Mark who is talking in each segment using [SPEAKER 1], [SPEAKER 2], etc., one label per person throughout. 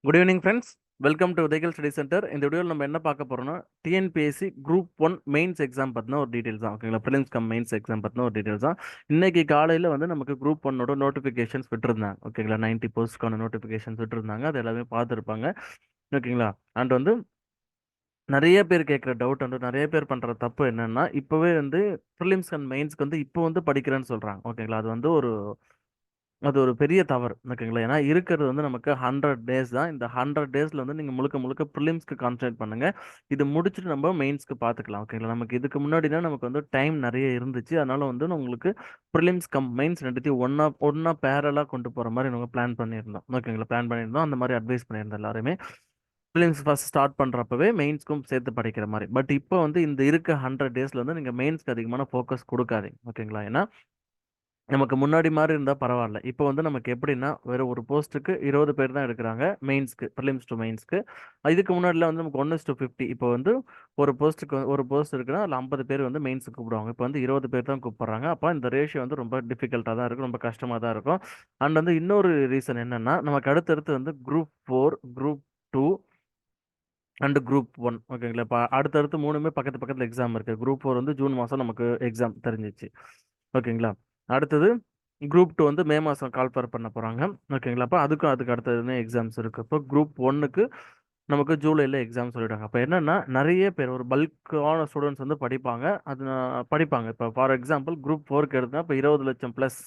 [SPEAKER 1] Good evening friends. Welcome to உதய்கள் study centre. இந்த வீடியோவில் நம்ம என்ன பார்க்க போறோம்னா TNPSC group one mains exam பற்றின ஒரு டீட்டெயில்ஸ் தான். ஓகேங்களா, ப்ரிலிம்ஸ் கம் மெயின்ஸ் எக்ஸாம் பற்றின ஒரு டீட்டெயில்ஸ் தான். இன்னைக்கு காலையில் வந்து நமக்கு குரூப் ஒன்னோட நோட்டிஃபிகேஷன்ஸ் விட்டுருந்தாங்க. ஓகேங்களா, 90 போஸ்ட்க்கான நோட்டிஃபிகேஷன்ஸ் விட்டுருந்தாங்க. அது எல்லாமே பார்த்துருப்பாங்க. ஓகேங்களா. அண்ட் வந்து நிறைய பேர் கேட்குற டவுட் வந்து நிறைய பேர் பண்ணுற தப்பு என்னன்னா, இப்போவே வந்து ப்ரிலிம்ஸ் அண்ட் மெயின்ஸ்க்கு வந்து இப்போ வந்து படிக்கிறேன்னு சொல்கிறாங்க. ஓகேங்களா, அது வந்து அது ஒரு பெரிய தவறு. ஓகேங்களா. ஏன்னா இருக்கிறது வந்து நமக்கு 100 டேஸ் தான். இந்த 100 டேஸ்ல வந்து நீங்க முழுக்க முழுக்க ப்ரிலிம்ஸ்க்கு கான்சன்ட்ரேட் பண்ணுங்க. இது முடிச்சுட்டு நம்ம மெயின்ஸ்க்கு பார்த்துக்கலாம். ஓகேங்களா. நமக்கு இதுக்கு முன்னாடி தான் நமக்கு வந்து டைம் நிறைய இருந்துச்சு. அதனால வந்து உங்களுக்கு ப்ரிலிம்ஸ் கம் மெயின்ஸ் ரெண்டுத்தையும் ஒண்ணா ஒண்ணா பேரலா கொண்டு போற மாதிரி நம்ம பிளான் பண்ணியிருந்தோம். ஓகேங்களா, பிளான் பண்ணியிருந்தோம். அந்த மாதிரி அட்வைஸ் பண்ணியிருந்தோம் எல்லாருமே. ப்ரிலிம்ஸ் ஃபர்ஸ்ட் ஸ்டார்ட் பண்றப்பவே மெயின்ஸ்க்கும் சேர்த்து படிக்கிற மாதிரி. பட் இப்போ வந்து இந்த இருக்க 100 டேஸ்ல வந்து நீங்க மெயின்ஸ்க்கு அதிகமான ஃபோக்கஸ் கொடுக்காதீங்க. ஓகேங்களா. ஏன்னா நமக்கு முன்னாடி மாதிரி இருந்தா பரவாயில்ல. இப்போ வந்து நமக்கு எப்படின்னா வெறும் ஒரு போஸ்ட்டுக்கு 20 பேர் தான் எடுக்கிறாங்க மெயின்ஸ்க்கு, ப்ரிலிம்ஸ் டு மெயின்ஸ்க்கு. இதுக்கு முன்னாடிலாம் வந்து நமக்கு 1:50. இப்போ வந்து ஒரு போஸ்ட்டுக்கு ஒரு போஸ்ட் இருக்குன்னா அதில் 50 பேர் வந்து மெயின்ஸுக்கு கூப்பிடுவாங்க. இப்போ வந்து 20 பேர் தான் கூப்பிடுறாங்க. அப்போ இந்த ரேஷியோ வந்து ரொம்ப டிஃபிகல்ட்டாக தான் இருக்கும், ரொம்ப கஷ்டமாக தான் இருக்கும். அண்ட் வந்து இன்னொரு ரீசன் என்னன்னா, நமக்கு அடுத்தடுத்து வந்து குரூப் 4, குரூப் 2 அண்ட் குரூப் 1. ஓகேங்களா. இப்போ அடுத்தடுத்து மூணுமே பக்கத்து பக்கத்தில் எக்ஸாம் இருக்கு. குரூப் 4 வந்து ஜூன் மாதம் நமக்கு எக்ஸாம் தெரிஞ்சிச்சு. ஓகேங்களா. அடுத்தது குரூப் 2 வந்து மே மாதம் கால்ஃபர் பண்ண போகிறாங்க. ஓகேங்களா. அப்போ அதுக்கு அடுத்ததுன்னு எக்ஸாம்ஸ் இருக்குது. இப்போ குரூப் 1க்கு நமக்கு ஜூலையில் எக்ஸாம் சொல்லிட்டாங்க. அப்போ என்னன்னா நிறைய பேர் ஒரு பல்கான ஸ்டூடெண்ட்ஸ் வந்து படிப்பாங்க. படிப்பாங்க. இப்போ ஃபார் எக்ஸாம்பிள் குரூப் 4க்கு எடுத்தால் இப்போ 20 லட்சம் ப்ளஸ்.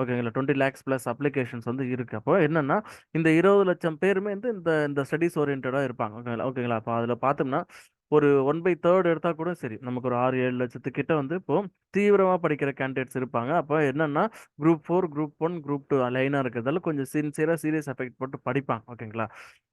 [SPEAKER 1] ஓகேங்களா, 20 லேக்ஸ் ப்ளஸ் அப்ளிகேஷன்ஸ் வந்து இருக்கு. அப்போ என்னன்னா இந்த 20 லட்சம் பேருமே வந்து இந்த இந்த ஸ்டடீஸ் ஓரியன்டாக இருப்பாங்க. ஓகேங்களா. ஓகேங்களா. அப்போ அதில் பார்த்தோம்னா ஒரு 1/3 எடுத்தா கூட சரி, நமக்கு ஒரு 6-7 லட்சத்துக்கிட்ட வந்து இப்போ தீவிரமா படிக்கிற கேண்டிடேட்ஸ் இருப்பாங்க. அப்போ என்னன்னா குரூப் 4, குரூப் 1, குரூப் 2 லைனா இருக்கிறதால கொஞ்சம் சின்சியரா சீரியஸ் எஃபெக்ட் போட்டு படிப்பாங்க. ஓகேங்களா.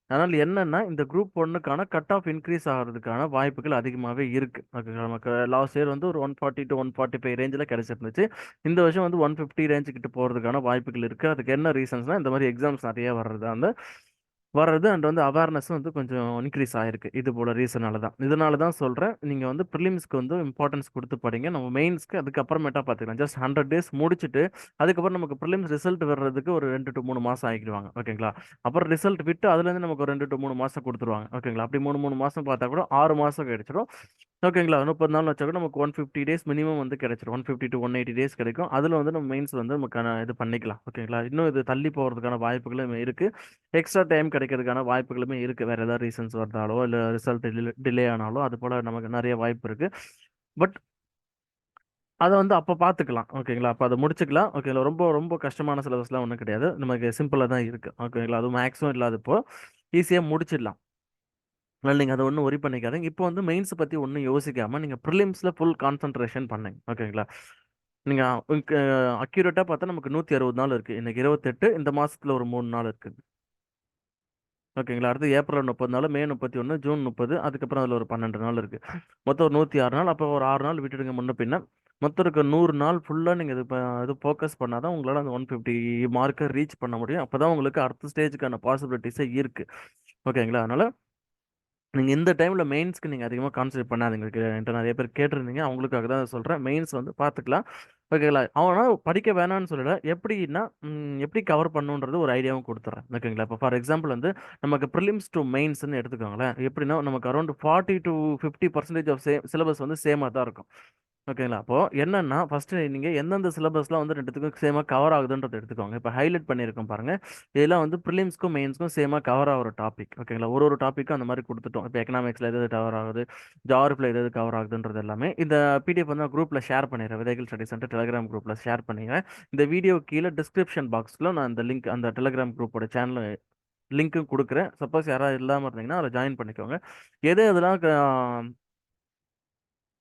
[SPEAKER 1] அதனால என்னன்னா இந்த குரூப் ஒன்னுக்கான கட் ஆஃப் இன்க்ரீஸ் ஆகிறதுக்கான வாய்ப்புகள் அதிகமாகவே இருக்கு. ஓகேங்களா. நமக்கு லாஸ்ட் இயர் வந்து ஒரு 140 to 145 ரேஞ்சில் கிடைச்சிருந்துச்சு. இந்த வருஷம் வந்து 150 ரேஞ்சு கிட்ட போகிறதுக்கான வாய்ப்புகள் இருக்கு. அதுக்கு என்ன ரீசன்ஸ்னா இந்த மாதிரி எக்ஸாம்ஸ் நிறைய வர்றது அண்ட் வந்து அவேர்னஸ் வந்து கொஞ்சம் இன்க்ரீஸ் ஆயிருக்கு. இது போல ரீசனால தான், இதனால தான் சொல்றேன், நீங்க வந்து ப்ரிலிம்ஸ்க்கு வந்து இம்பார்ட்டன்ஸ் கொடுத்து படிங்க. நம்ம மெயின்ஸ்க்கு அதுக்கப்புறமேட்டா பார்த்துக்கலாம். ஜஸ்ட் 100 டேஸ் முடிச்சுட்டு அதுக்கப்புறம் நமக்கு ப்ரிலிம்ஸ் ரிசல்ட் வர்றதுக்கு ஒரு 2 to 3 மாசம் ஆகிடுவாங்க. ஓகேங்களா. அப்புறம் ரிசல்ட் விட்டு அதுலேருந்து நமக்கு ஒரு 2 to 3 மாசம் கொடுத்துருவாங்க. ஓகேங்களா. அப்படி 3 மாசம் பார்த்தா கூட 6 மாசம் கிடைச்சிடும். ஓகேங்களா. 30 நாள் வச்சா கூட நமக்கு 150 டேஸ் மினிமம் வந்து கிடைச்சிடும். 150 to 180 டேஸ் கிடைக்கும். அதில் வந்து நம்ம மெயின்ஸ் வந்து நமக்கான இது பண்ணிக்கலாம். ஓகேங்களா. இன்னும் இது தள்ளி போகிறதுக்கான வாய்ப்புகளும் இருக்கு. எக்ஸ்ட்ரா டைம் கிடைக்கிறதுக்கான வாய்ப்புகளுமே இருக்கு. வேற ஏதாவது ரீசன்ஸ் வந்தாலோ இல்லை ரிசல்ட் டிலே ஆனாலோ அது போல நமக்கு நிறைய வாய்ப்பு இருக்கு. பட் அதை வந்து அப்போ பார்த்துக்கலாம். ஓகேங்களா. அப்போ அதை முடிச்சுக்கலாம். ஓகேங்களா. ரொம்ப ரொம்ப கஷ்டமான சிலபஸ்லாம் ஒன்றும் கிடையாது. நமக்கு சிம்பிளாக தான் இருக்குது. ஓகேங்களா. அது மேக்ஸிமம் இல்லாதப்போ ஈஸியாக முடிச்சிடலாம். அதனால நீங்கள் அதை ஒன்றும் ஒரி பண்ணிக்காதீங்க. இப்போ வந்து மெயின்ஸ் பற்றி ஒன்றும் யோசிக்காமல் நீங்கள் ப்ரிலிம்ஸில் ஃபுல் கான்சன்ட்ரேஷன் பண்ணுங்க. ஓகேங்களா. நீங்கள் அக்யூரேட்டாக பார்த்தா நமக்கு 160 நாள் இருக்குது. இன்னைக்கு 28, இந்த மாதத்தில் ஒரு 3 நாள் இருக்குது. ஓகேங்களா. அடுத்து ஏப்ரல் 30 நாள், மே 31, ஜூன் 30, அதுக்கப்புறம் அதில் ஒரு 12 நாள் இருக்குது. மொத்தம் ஒரு 106 நாள். அப்போ ஒரு 6 நாள் விட்டுடுங்க முன்ன பின்ன. மொத்தம் இருக்க 100 நாள் ஃபுல்லாக நீங்கள் இது ஃபோக்கஸ் பண்ணால் தான் உங்களால் அந்த 150 மார்க்கை ரீச் பண்ண முடியும். அப்போ தான் உங்களுக்கு அடுத்த ஸ்டேஜுக்கான பாசிபிலிட்டிஸே இருக்குது. ஓகேங்களா. அதனால் நீங்கள் இந்த டைமில் மெயின்ஸ்க்கு நீங்கள் அதிகமாக கான்சன்ட்ரேட் பண்ணாதீங்க. என்கிட்ட நிறைய பேர் கேட்டிருந்தீங்க, அவங்களுக்காக தான் சொல்கிறேன். மெயின்ஸ் வந்து பார்த்துக்கலாம். ஓகேங்களா. அவனா படிக்க வேணாம்னு சொல்லல. எப்படின்னா எப்படி கவர் பண்ணுன்றது ஒரு ஐடியாவும் கொடுத்துட்றேன். ஓகேங்களா. இப்போ ஃபார் எக்ஸாம்பிள் வந்து நமக்கு ப்ரிலிம்ஸ் டு மெயின்ஸ்னு எடுத்துக்கோங்களேன். எப்படின்னா நமக்கு அரௌண்ட் 40 to 50% ஆஃப் சிலபஸ் வந்து சேமாக தான் இருக்கும். ஓகேங்களா. அப்போ என்னன்னா ஃபர்ஸ்ட் நீங்க எந்தெந்த சிலபஸ்லாம் வந்து ரெண்டுத்துக்கும் சேமா கவர் ஆகுதுன்றதை எடுத்துக்கோங்க. இப்போ ஹைலைட் பண்ணியிருக்கோம் பாருங்க. இதெல்லாம் வந்து ப்ரிலிம்ஸ்க்கும் மெயின்ஸ்க்கும் சேமா கவர் ஆகிற டாபிக். ஓகேங்களா. ஒரு ஒரு டாப்பிக்கும் அந்த மாதிரி கொடுத்துட்டோம். இப்போ எக்கனாமிக்ஸ்ல எது கவர் ஆகுது, ஜாகிரபியில் எது கவர் ஆகுதுன்றது எல்லாமே இந்த பிடிஎஃப் வந்து குரூப்ல ஷேர் பண்ணிடுறேன். விதைகள் ஸ்டடி சென்டர் டெலிகிராம் குரூப்ல ஷேர் பண்ணிடுறேன். இந்த வீடியோ கீழே டிஸ்கிரிப்ஷன் பாக்ஸ்ல நான் அந்த லிங்க், அந்த டெலிகிராம் குரூப்போட சேனல் லிங்க்கும் கொடுக்குறேன். சப்போஸ் யாராவது இல்லாமல் இருந்தீங்கன்னா அதை ஜாயின் பண்ணிக்கோங்க. எது அதெல்லாம்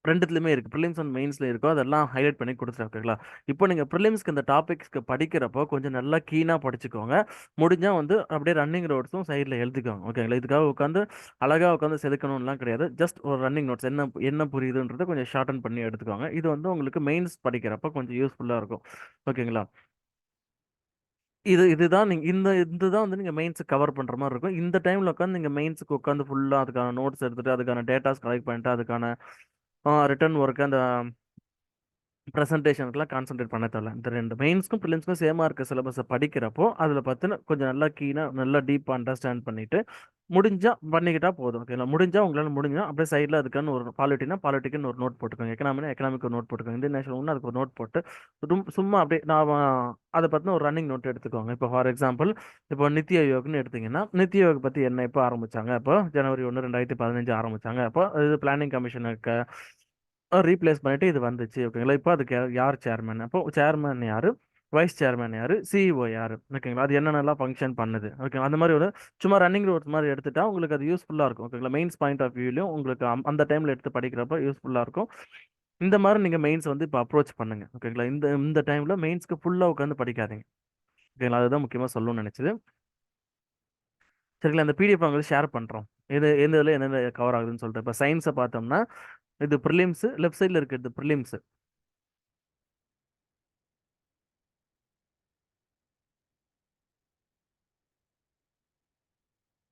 [SPEAKER 1] ரெண்டுத்துலையுமே இருக்குது, ப்ரிலிம்ஸ் அண்ட் மெயின்ஸில் இருக்கோ அதெல்லாம் ஹைலைட் பண்ணி கொடுத்துருக்கேன். ஓகேங்களா. இப்போ நீங்கள் ப்ரிலிம்ஸ்க்கு இந்த டாபிக்ஸ்க்கு படிக்கிறப்போ கொஞ்சம் நல்லா கீனாக படிச்சுக்கோங்க. முடிஞ்சால் வந்து அப்படியே ரன்னிங் நோட்ஸும் சைடில் எழுதிக்கோங்க. ஓகேங்களா. இதுக்காக உட்காந்து அழகாக உட்காந்து செதுக்கணும்லாம் கிடையாது. ஜஸ்ட் ஒரு ரன்னிங் நோட்ஸ் என்ன என்ன புரியுதுன்றதை கொஞ்சம் ஷார்டன் பண்ணி எடுத்துக்கோங்க. இது வந்து உங்களுக்கு மெயின்ஸ் படிக்கிறப்ப கொஞ்சம் யூஸ்ஃபுல்லாக இருக்கும். ஓகேங்களா. இதுதான் நீங்க இதுதான் வந்து நீங்க மெயின்ஸ் கவர் பண்ற மாதிரி இருக்கும். இந்த டைம்ல உட்காந்து நீங்க மெயின்ஸுக்கு உட்காந்து ஃபுல்லா அதுக்கான நோட்ஸ் எடுத்துட்டு அதுக்கான டேட்டாஸ் கலெக்ட் பண்ணிட்டு அதுக்கான ரிட்டர்ன் ஒர்க் அந்த ப்ரெசன்டேஷனுக்குலாம் கான்சென்ட்ரேட் பண்ண தேவையில்ல. இந்த 2 மெயின்ஸ்க்கும் ப்ரிலிம்ஸ்க்கும் சேமா இருக்க சிலபஸை படிக்கிறப்போ அதில் பார்த்தினா கொஞ்சம் நல்லா கீனாக நல்லா டீப்பாக அண்டர்ஸ்டாண்ட் பண்ணிட்டு முடிஞ்சா பண்ணிக்கிட்டா போதும். ஓகேங்களா? முடிஞ்சா உங்களால முடிஞ்சா அப்படியே சைடில் அதுக்கான ஒரு பாலிட்டிக்குன்னு ஒரு நோட் போட்டுக்கோங்க. எக்கனாமிக் ஒரு நோட் போட்டுக்கோங்க. இந்தியன் நேஷனல் ஒன்று அதுக்கு ஒரு நோட் போட்டு சும்மா அப்படியே நான் அதை பற்றின ஒரு ரன்னிங் நோட் எடுத்துக்கோங்க. இப்போ ஃபார் எக்ஸாம்பிள் இப்போ நித்தி ஆயோக்னு எடுத்தீங்கன்னா நித்தி ஆயோக் பற்றி என்ன எப்போ ஆரம்பிச்சாங்க? அப்போ ஜனவரி 1 2015 ஆரம்பிச்சாங்க. அப்போ இது பிளானிங் கமிஷனுக்கு ரீப்ளேஸ் பண்ணிட்டு இது வந்துச்சு. ஓகேங்களா? இப்போ அதுக்கு யார் சேர்மன்? அப்போ சேர்மன் யாரு? வைஸ் சேர்மன் யாரு? சிஇஓ யாரு? ஓகேங்களா? அது என்னென்னலாம் ஃபங்க்ஷன் பண்ணுது? ஓகேங்களா? அந்த மாதிரி ஒரு சும்மா ரன்னிங் நோட்ஸ் மாதிரி எடுத்துட்டா உங்களுக்கு அது யூஸ்ஃபுல்லாக இருக்கும். ஓகேங்களா? மெயின்ஸ் பாயிண்ட் ஆஃப் வியூலையும் உங்களுக்கு அந்த டைமில் எடுத்து படிக்கிறப்ப யூஸ்ஃபுல்லாக இருக்கும். இந்த மாதிரி நீங்கள் மெயின்ஸ் வந்து இப்போ அப்ரோச் பண்ணுங்க. ஓகேங்களா? இந்த இந்த டைமில் மெயின்ஸ்க்கு ஃபுல்லாக உட்காந்து படிக்காதீங்க. ஓகேங்களா? அதுதான் முக்கியமாக சொல்லணும்னு நினச்சது. சரிங்களா? அந்த பிடிஎஃப் வந்து ஷேர் பண்ணுறோம். எந்த இதில் என்னென்ன கவர் ஆகுதுன்னு சொல்லிட்டு இப்போ சயின்ஸை பார்த்தோம்னா இது ப்ரிலிம்ஸு, லெஃப்ட் சைடில் இருக்கிறது ப்ரிலிம்ஸு.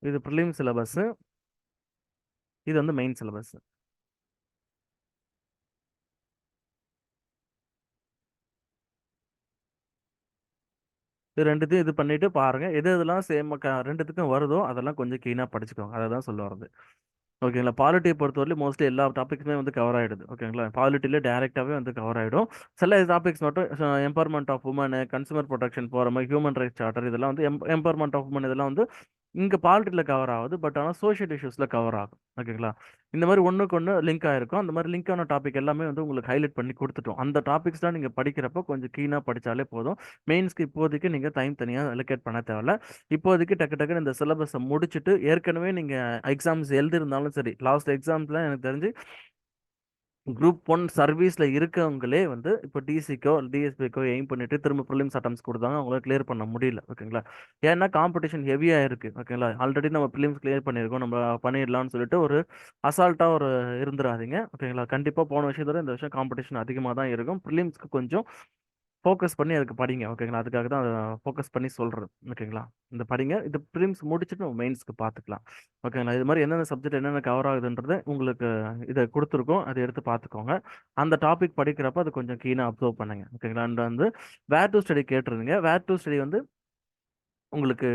[SPEAKER 1] இது ப்ரிலிம் சிலபஸ். இது வந்து மெயின் சிலபஸ். இது ரெண்டுத்தையும் இது பண்ணிட்டு பாருங்க எது எதெல்லாம் சேம் ரெண்டுத்துக்கும் வருதோ அதெல்லாம் கொஞ்சம் கீனா படிச்சுக்கோங்க. அதை தான் சொல்ல வருது. ஓகேங்களா? பாலிட்டியை பொறுத்தவரையிலும் மோஸ்ட்லி எல்லா டாபிக்ஸுமே வந்து கவர் ஆகிடுது. ஓகேங்களா? பாலிட்டியில் டேரெக்டாகவே வந்து கவர் ஆகிடும். சில டாபிக்ஸ் மட்டும் empowerment of women, consumer protection போகிற மாதிரி, ஹியூமன் ரைட்ஸ் சார்ட்டர், இதெல்லாம் வந்து எம்பவர்மெண்ட் ஆஃப் உமன் இதெல்லாம் வந்து இங்கே பாலிட்டியில் கவர் ஆகுது. பட் ஆனால் சோஷியல் இஷ்யூஸில் கவர் ஆகும். ஓகேங்களா? இந்த மாதிரி ஒன்றுக்கு ஒன்று லிங்க் ஆகிருக்கும். அந்த மாதிரி லிங்க் ஆன டாபிக் எல்லாமே வந்து உங்களுக்கு ஹைலைட் பண்ணி கொடுத்துட்டோம். அந்த டாபிக்ஸ் தான் நீங்கள் படிக்கிறப்போ கொஞ்சம் கீனாக படித்தாலே போதும். மெயின்ஸ்க்கு இப்போதைக்கு நீங்கள் டைம் தனியாக அலோகேட் பண்ண தேவையில்ல. இப்போதைக்கு டக்கு டக்குன்னு இந்த சிலபஸை முடிச்சுட்டு ஏற்கனவே நீங்கள் எக்ஸாம்ஸ் எழுதிருந்தாலும் சரி, லாஸ்ட் எக்ஸாம்ஸ்லாம் எனக்கு தெரிஞ்சு குரூப் 1 சர்வீஸில் இருக்கவங்களே வந்து இப்போ டிசிக்கோ டிஎஸ்பிக்கோ எய்ம் பண்ணிட்டு திரும்ப ப்ரிலிம்ஸ் அட்டம்ஸ் கொடுத்தாங்க. அவங்களால கிளியர் பண்ண முடியல. ஓகேங்களா? ஏன்னா காம்படிஷன் ஹெவியாக இருக்குது. ஓகேங்களா? ஆல்ரெடி நம்ம ப்ரிலிம்ஸ் கிளியர் பண்ணியிருக்கோம், நம்ம பண்ணிடலாம்னு சொல்லிட்டு ஒரு அசால்ட்டாக ஒரு இருந்துடாதீங்க. ஓகேங்களா? கண்டிப்பாக போன விஷயத்தோட இந்த வருஷம் காம்படிஷன் அதிகமாக தான் இருக்கும். ப்ரிலிம்ஸ்க்கு கொஞ்சம் ஃபோக்கஸ் பண்ணி அதுக்கு படிங்க. ஓகேங்களா? அதுக்காக தான் அதை ஃபோக்கஸ் பண்ணி சொல்கிறது. ஓகேங்களா? இந்த படிங்க. இது ப்ரிலிம்ஸ் முடிச்சுட்டு நம்ம மெயின்ஸ்க்கு பார்த்துக்கலாம். ஓகேங்களா? இது மாதிரி என்னென்ன சப்ஜெக்ட் என்னென்ன கவர் ஆகுதுன்றது உங்களுக்கு இதை கொடுத்துருக்கோம். அதை எடுத்து பார்த்துக்கோங்க. அந்த டாபிக் படிக்கிறப்ப அது கொஞ்சம் கீனாக அப்சர்வ் பண்ணுங்க. ஓகேங்களா? அண்ட் வந்து வேர் டு ஸ்டடி கேட்டிருந்தீங்க. வேர் டு ஸ்டடி வந்து உங்களுக்கு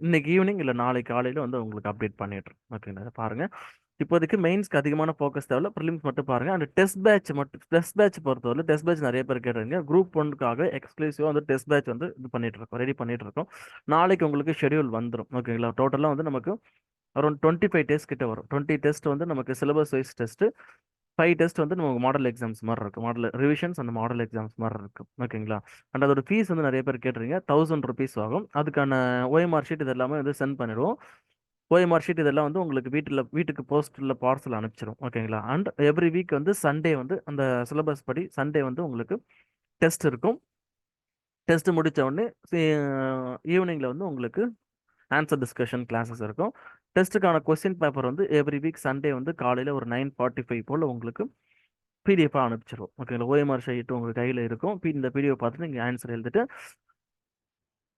[SPEAKER 1] இன்னைக்கு ஈவினிங் இல்லை நாளைக்கு காலையில் வந்து உங்களுக்கு அப்டேட் பண்ணிடுறேன். ஓகேங்களா? பாருங்க. இப்போதைக்கு மெயின்ஸ்க்கு அதிகமான ஃபோக்கஸ் தேவை. ப்ரிலிம்ஸ் மட்டும் பாருங்க. அண்ட் டெஸ்ட் பேட்ச் பொறுத்தவரை டெஸ்ட் பேட்ச் நிறைய பேர் கேட்டுருங்க. குரூப் 1க்காக எக்ஸ்க்ளூசிவாக வந்து டெஸ்ட் பேட்ச் வந்து இது பண்ணிட்டு இருக்கோம், ரெடி பண்ணிட்டு இருக்கோம். நாளைக்கு உங்களுக்கு ஷெடியூல் வந்துடும். ஓகேங்களா? டோட்டலாக வந்து நமக்கு அரௌண்ட் 25 டெஸ்ட் கிட்ட வரும். 20 டெஸ்ட் வந்து நமக்கு சிலபஸ் வைஸ் டெஸ்ட், 5 டெஸ்ட் வந்து நமக்கு மாடல் எக்ஸாம்ஸ் மாதிரி இருக்கும். மாடல் ரிவிஷன்ஸ் அந்த மாடல் எக்ஸாம்ஸ் மாதிரி இருக்கும். ஓகேங்களா? அண்ட் அதோட ஃபீஸ் வந்து நிறைய பேர் கேட்டுறீங்க. 1000 ருபீஸ் ஆகும். அதுக்கான ஓஎம்ஆர் ஷீட் இது எல்லாமே வந்து சென்ட் பண்ணிடுவோம். ஓஎம்ஆர் ஷீட் இதெல்லாம் வந்து உங்களுக்கு வீட்டுக்கு போஸ்ட்டில் பார்சல் அனுப்பிச்சிடும். ஓகேங்களா? அண்ட் எவ்ரி வீக் வந்து சண்டே வந்து அந்த சிலபஸ் படி சண்டே வந்து உங்களுக்கு டெஸ்ட் இருக்கும். டெஸ்ட் முடித்த உடனே ஈவினிங்கில் வந்து உங்களுக்கு ஆன்சர் டிஸ்கஷன் கிளாஸஸ் இருக்கும். டெஸ்ட்டுக்கான கொஸ்டின் பேப்பர் வந்து எவ்ரி வீக் சண்டே வந்து காலையில் ஒரு 9:45 போல் உங்களுக்கு பிடிஎஃபாக அனுப்பிச்சிடும். ஓகேங்களா? ஓஎம்ஆர் ஷீட் உங்கள் கையில் இருக்கும். இந்த பிடிஎஃப் பார்த்துட்டு நீங்கள் ஆன்சர் எழுதிட்டு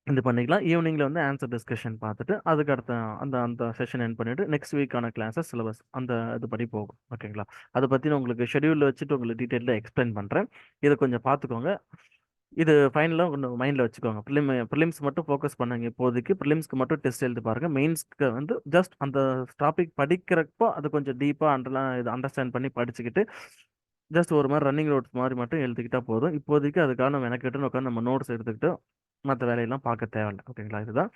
[SPEAKER 1] இது பண்ணிக்கலாம். ஈவினிங்கில் வந்து ஆன்சர் டிஸ்கஷன் பார்த்துட்டு அதுக்கு அடுத்த அந்த அந்த செஷன் என் பண்ணிவிட்டு நெக்ஸ்ட் வீக்கான கிளாஸஸ் சிலபஸ் அந்த இது படி போகும். ஓகேங்களா? அதை பற்றி நான் உங்களுக்கு ஷெடியூலில் வச்சுட்டு உங்களுக்கு டீட்டெயிலாக எக்ஸ்பிளைன் பண்ணுறேன். இதை கொஞ்சம் பார்த்துக்கோங்க. இது ஃபைனலாக ஒன்று மைண்டில் வச்சுக்கோங்க. ப்ரிலிம்ஸ் மட்டும் ஃபோக்கஸ் பண்ணுங்க. இப்போதைக்கு ப்ரிலிம்ஸ்க்கு மட்டும் டெஸ்ட் எழுதி பாருங்கள். மெயின்ஸ்க்கு வந்து ஜஸ்ட் அந்த டாபிக் படிக்கிறப்போ அது கொஞ்சம் டீப்பாக இது அண்டர்ஸ்டாண்ட் பண்ணி படிச்சுக்கிட்டு ஜஸ்ட் ஒரு மாதிரி ரன்னிங் நோட்ஸ் மாதிரி மட்டும் எழுதிக்கிட்டா போதும். இப்போதைக்கு அதுக்கான மெனக்கெட்டு உட்காந்து நம்ம நோட்ஸ் எடுத்துக்கிட்டு மற்ற வேலையெல்லாம் பார்க்க தேவையில்லை. ஓகேங்களா? இதுதான்.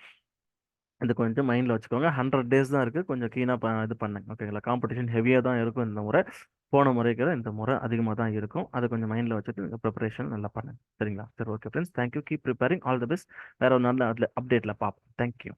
[SPEAKER 1] இது கொஞ்சம் மைண்டில் வச்சுக்கோங்க. 100 டேஸ் தான் இருக்குது. கொஞ்சம் கீனாக இது பண்ணுங்க. ஓகேங்களா? காம்படிஷன் ஹெவியாக தான் இருக்கும் இந்த முறை. போன முறைக்கு இந்த முறை அதிகமாக தான் இருக்கும். அதை கொஞ்சம் மைண்டில் வச்சுட்டு ப்ரிப்பரேஷன் நல்லா பண்ணுங்க. சரிங்களா? சரி, okay friends. Thank you. Keep preparing. All the best. வேற ஒரு நல்ல அப்டேட்டில் பார்ப்போம். தேங்க்யூ.